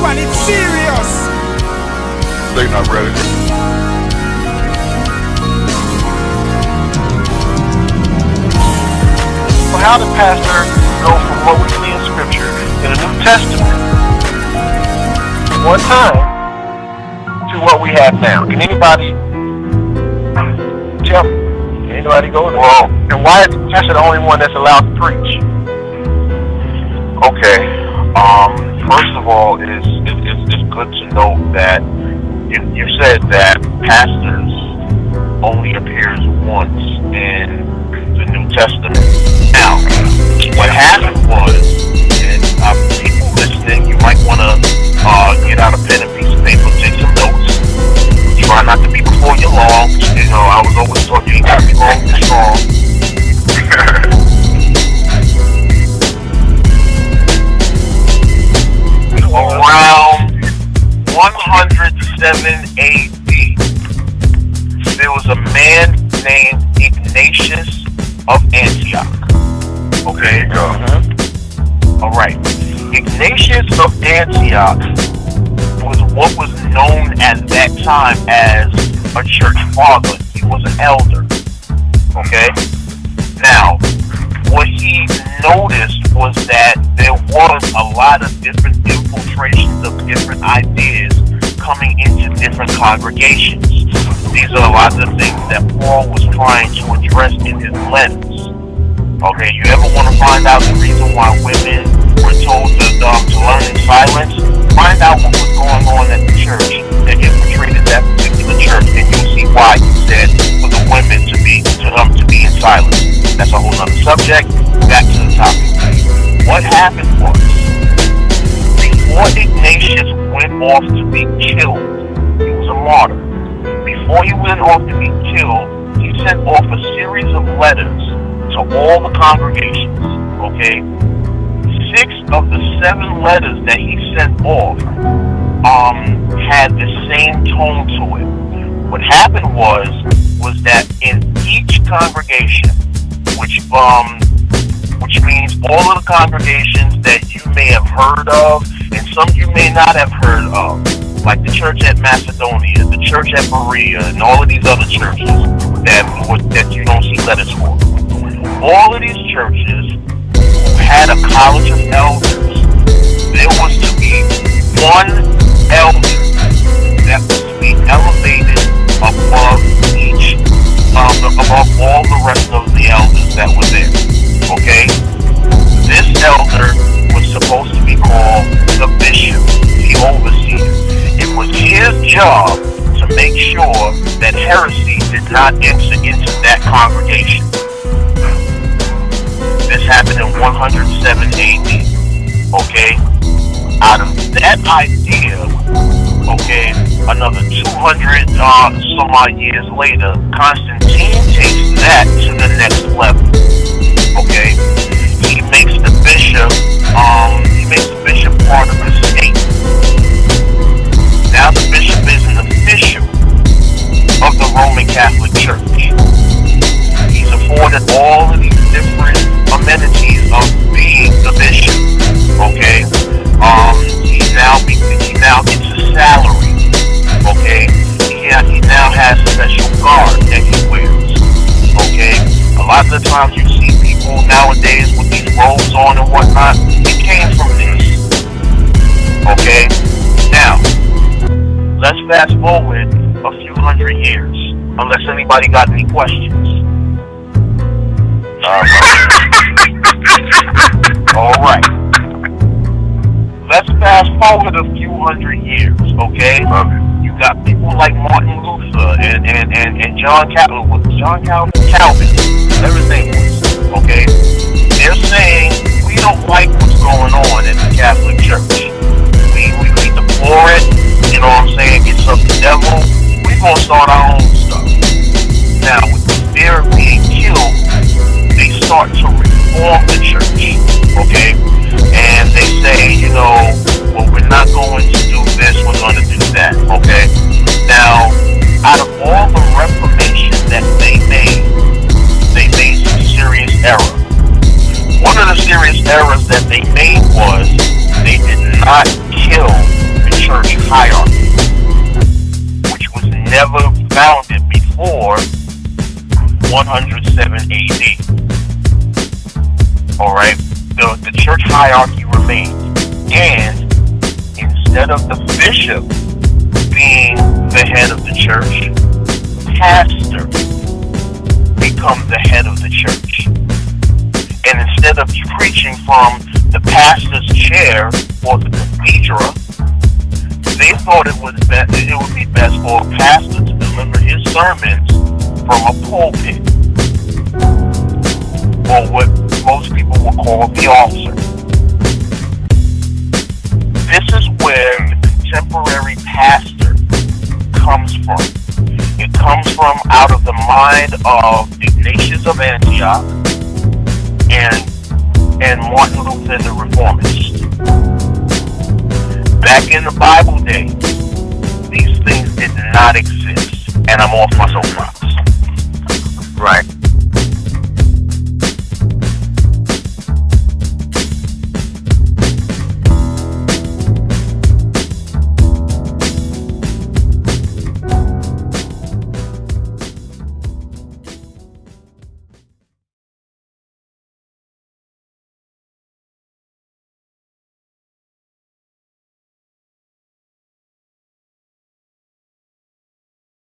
one, it's serious. They not ready. So how does pastor go from what we see in Scripture in the New Testament one time to what we have now? Can anybody tell me? Can anybody go there? Well, and why is pastor the only one that's allowed to preach? okay. First of all, it's good to note that you said that pastors only appears once in the New Testament. Now, what happened was, and people listening, you might want to get out a pen and piece of paper, take some notes. Try not to be before you're long. You know, I was always taught you ain't got to be long to strong. Around 107 AD, there was a man named Ignatius of Antioch. Okay? Alright. Ignatius of Antioch was what was known at that time as a church father. He was an elder. Okay? Now, what he noticed was that there was a lot of different infiltrations of different ideas coming into different congregations. These are a lot of the things that Paul was trying to address in his letters. Okay, you ever want to find out the reason why women were told to learn in silence? Find out what was going on at the church that infiltrated that particular church, and you'll see why he said for the women to be in silence. That's a whole other subject. Back to the topic. What happened was, before Ignatius went off to be killed, he was a martyr. Before he went off to be killed, he sent off a series of letters to all the congregations. Okay? 6 of the 7 letters that he sent off had the same tone to it. What happened was that in each congregation, which means all of the congregations that you may have heard of, and some you may not have heard of, like the church at Macedonia, the church at Berea, and all of these other churches that you don't see letters for. All of these churches who had a college of elders, there was to be one elder that was to be elevated above all the rest of the elders that were there. Okay? This elder was supposed to be called the bishop, the overseer. It was his job to make sure that heresy did not enter into that congregation. This happened in 107 AD. Okay? Out of that idea, okay, another 200 some odd years later, Constantine takes that to the next level. Okay? He makes the bishop part of the state. Now the bishop is an official of the Roman Catholic Church. He's afforded all of these different amenities of being the bishop. Okay? He now gets a salary. Okay? He now has special guard that he wears. Okay? A lot of the times you see people nowadays with these robes on and whatnot, it came from this. Okay? Now, let's fast forward a few hundred years, unless anybody got any questions. Alright. Let's fast forward a few hundred years, okay? You got people like Martin Luther and John Calvin, whatever his name was, okay? They're saying, we don't like what's going on in the Catholic Church. We deplore it, you know what I'm saying? It's of the devil. We're going to start our own stuff. Now, with the fear of being killed, they start to reform the church, okay? And they say, you know, well, we're not going to do this, we're going to do that, okay? Now, out of all the reformation that they made some serious error. One of the serious errors that they made was they did not kill church hierarchy, which was never founded before 107 AD. Alright? The church hierarchy remains. And instead of the bishop being the head of the church, pastor becomes the head of the church. And instead of preaching from the pastor's chair or the cathedra, they thought it would be best for a pastor to deliver his sermons from a pulpit, or what most people will call the altar. This is where the contemporary pastor comes from. It comes from out of the mind of Ignatius of Antioch and Martin Luther the Reformist. Back in the Bible days, these things did not exist. And I'm off my soapbox.